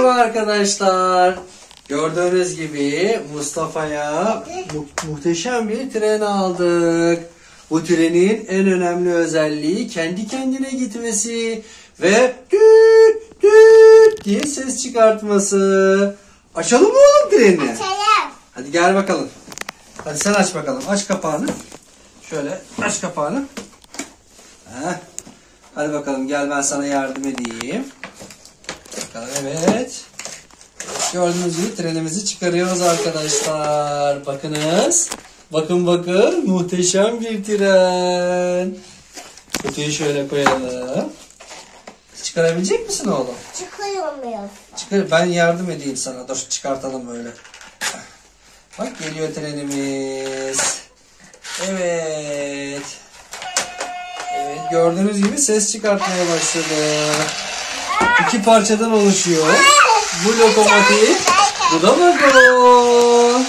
Merhaba arkadaşlar. Gördüğünüz gibi Mustafa'ya muhteşem bir tren aldık. Bu trenin en önemli özelliği kendi kendine gitmesi ve düt düt diye ses çıkartması. Açalım mı oğlum treni? Açalım. Hadi gel bakalım. Hadi sen aç bakalım. Aç kapağını. Şöyle aç kapağını. Heh. Hadi bakalım gel ben sana yardım edeyim. Bakalım evet. Gördüğünüz gibi trenimizi çıkarıyoruz arkadaşlar. Bakınız. Bakın bakın. Muhteşem bir tren. Kutuyu şöyle koyalım. Çıkarabilecek misin oğlum? Çıkıyorum. Çıkar. Ben yardım edeyim sana. Dur çıkartalım böyle. Bak geliyor trenimiz. Evet. Evet gördüğünüz gibi ses çıkartmaya başladı. İki parçadan oluşuyor. Bu lokomotif. Bu da vagon.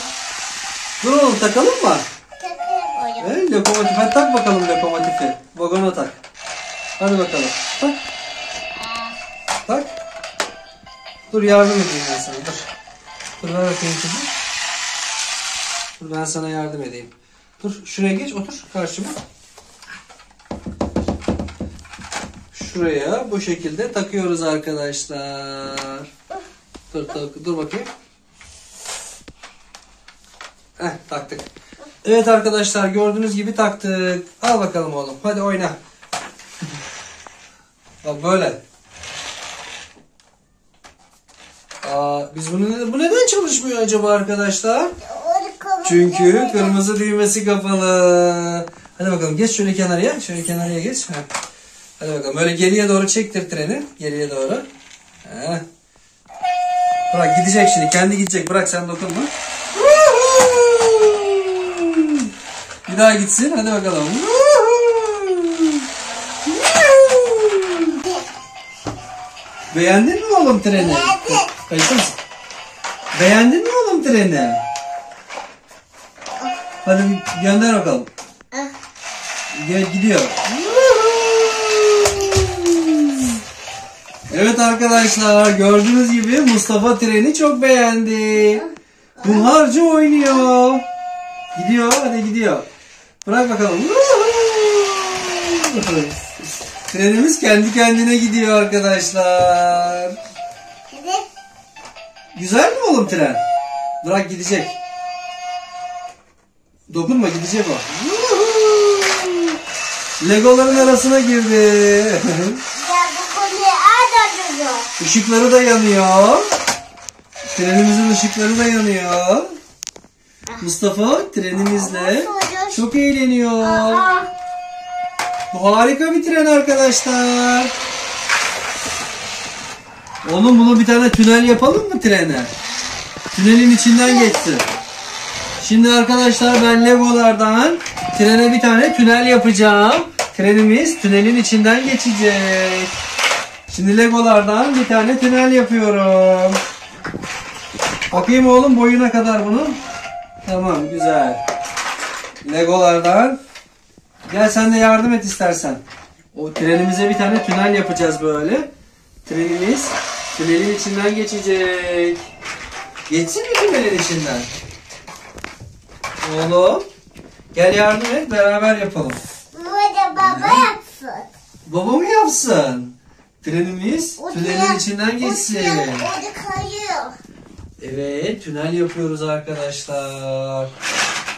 Dur oğlum takalım mı? Takıyorum. Evet lokomotif. Hadi tak bakalım lokomotifi. Vagona tak. Hadi bakalım. Tak. Tak. Dur yardım edeyim ben sana. Dur. Dur ver bakayım kızım. Dur ben sana yardım edeyim. Dur şuraya geç otur karşıma. Şuraya bu şekilde takıyoruz arkadaşlar. Dur bakayım. Taktık. Evet arkadaşlar gördüğünüz gibi taktık. Al bakalım oğlum. Hadi oyna. Bak böyle. Biz bu neden çalışmıyor acaba arkadaşlar? Çünkü kırmızı düğmesi kapalı. Hadi bakalım geç şöyle kenarıya. Şöyle kenarıya geç. Hadi bakalım böyle geriye doğru çektir treni. Geriye doğru. Bırak gidecek şimdi. Kendi gidecek. Bırak sen dokunma. Bir daha gitsin. Hadi bakalım. Beğendin mi oğlum treni? Kayıtlı mısın? Beğendin mi oğlum treni? Hadi gönder bakalım. Gidiyor. Evet arkadaşlar gördüğünüz gibi Mustafa treni çok beğendi. Bunlarca oynuyor. Gidiyor hadi gidiyor. Bırak bakalım. Trenimiz kendi kendine gidiyor arkadaşlar. Güzel mi oğlum tren? Bırak gidecek. Dokunma gidecek o. Legoların arasına girdi. Işıkları da yanıyor. Trenimizin ışıkları da yanıyor. Mustafa trenimizle çok eğleniyor. Bu harika bir tren arkadaşlar. Oğlum bunu bir tane tünel yapalım mı trene? Tünelin içinden geçsin. Şimdi arkadaşlar ben Legolardan trene bir tane tünel yapacağım. Trenimiz tünelin içinden geçecek. Şimdi Legolardan bir tane tünel yapıyorum. Bakayım oğlum boyuna kadar bunun. Tamam güzel. Legolardan. Gel sen de yardım et istersen. O trenimize bir tane tünel yapacağız böyle. Trenimiz tünelin içinden geçecek. Geçsin mi tünelin içinden? Oğlum. Gel yardım et beraber yapalım. Burada baba yapsın. Baba mı yapsın? Trenimiz tünelin içinden geçsin. Orada kayıyor. Evet tünel yapıyoruz arkadaşlar.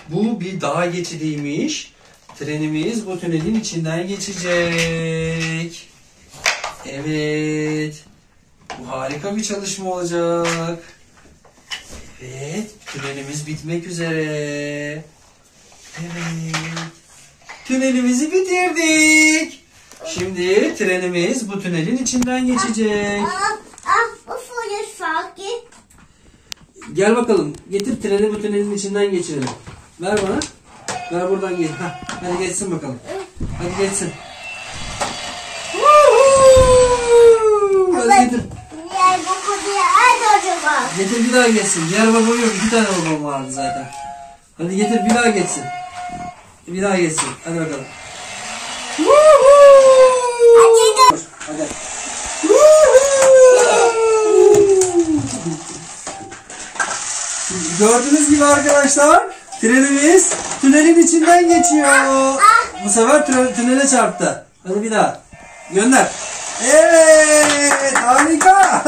Bu bir dağ geçidiymiş. Trenimiz bu tünelin içinden geçecek. Evet. Bu harika bir çalışma olacak. Evet. Tünelimiz bitmek üzere. Evet. Tünelimizi bitirdik. Şimdi trenimiz bu tünelin içinden geçecek. Bu fuyu sanki. Gel bakalım. Getir treni bu tünelin içinden geçirelim. Ver bana. Ver buradan gel. Hadi geçsin bakalım. Hadi geçsin. Hadi getir. Diğer bu kutuyu al acaba. Getir bir daha geçsin. Diğer babam yok. 2 tane babam vardı zaten. Hadi getir bir daha geçsin. Bir daha geçsin. Hadi bakalım. Hadi. Gördüğünüz gibi arkadaşlar trenimiz tünelin içinden geçiyor. Bu sefer tünele çarptı. Hadi bir daha. Gönder. Evet, harika.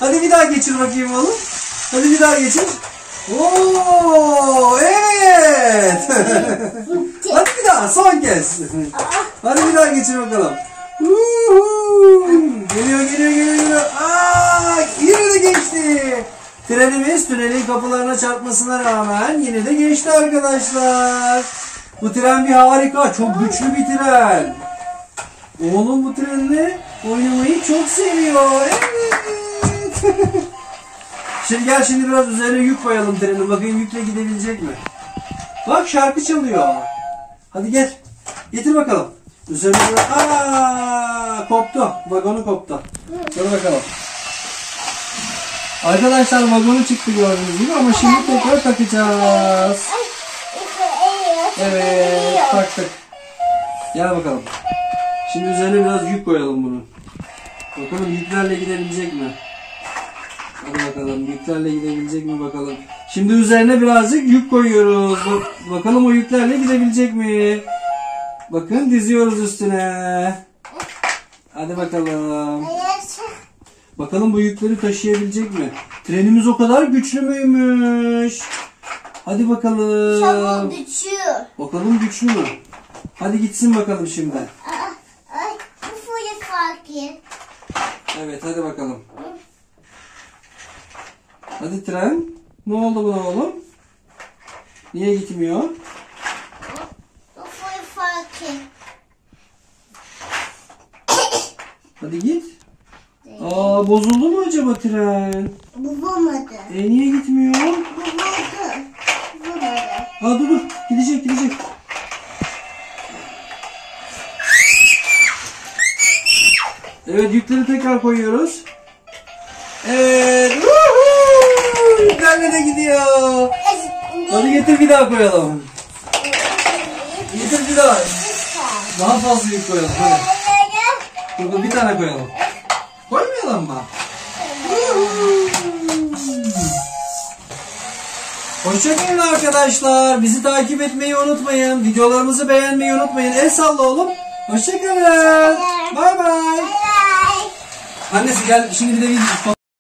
Hadi bir daha geçir bakayım oğlum. Hadi bir daha geçir. Oo, evet. Hadi bir daha son kez. Hadi bir daha geçir bakalım. Geliyor. Yine de geçti. Trenimiz tünelin kapılarına çarpmasına rağmen yine de geçti arkadaşlar. Bu tren bir harika. Çok güçlü bir tren. Oğlum bu trenle oynamayı çok seviyor. Evet. Şimdi biraz üzerine yük koyalım trenin. Bakayım yükle gidebilecek mi? Bak şarkı çalıyor. Hadi gel. Getir bakalım. Üzerine koptu. Vagonu koptu. Dur bakalım. Arkadaşlar vagonu çıktı gördüğünüz gibi ama şimdi tekrar takacağız. Evet, taktık. Gel bakalım. Şimdi üzerine biraz yük koyalım bunu. Bakalım yüklerle gidebilecek mi? Hadi bakalım yüklerle gidebilecek mi bakalım. Şimdi üzerine birazcık yük koyuyoruz. Bakalım o yüklerle gidebilecek mi? Bakın diziyoruz üstüne. Hadi bakalım. Bakalım bu yükleri taşıyabilecek mi? Trenimiz o kadar güçlü müymüş? Hadi bakalım. Çok güçlü. Bakalım güçlü mü? Hadi gitsin bakalım şimdi. Bu fakir. Evet hadi bakalım. Hadi tren. Ne oldu buna oğlum? Niye gitmiyor? Bu fakir. Hadi git. Bozuldu mu acaba tren? Bulamadı. Niye gitmiyor? Bulamadı. Dur. Gidecek. Evet yükleri tekrar koyuyoruz. Evet. Yüklerle de gidiyor. Hadi getir bir daha koyalım. Getir bir daha. Daha fazla yük koyalım. Hadi. Dur bir tane koyalım. Koymayalım mı? Hoşçakalın arkadaşlar. Bizi takip etmeyi unutmayın. Videolarımızı beğenmeyi unutmayın. El salla oğlum. Hoşçakalın. Bay bay. Annesi gel şimdi bir de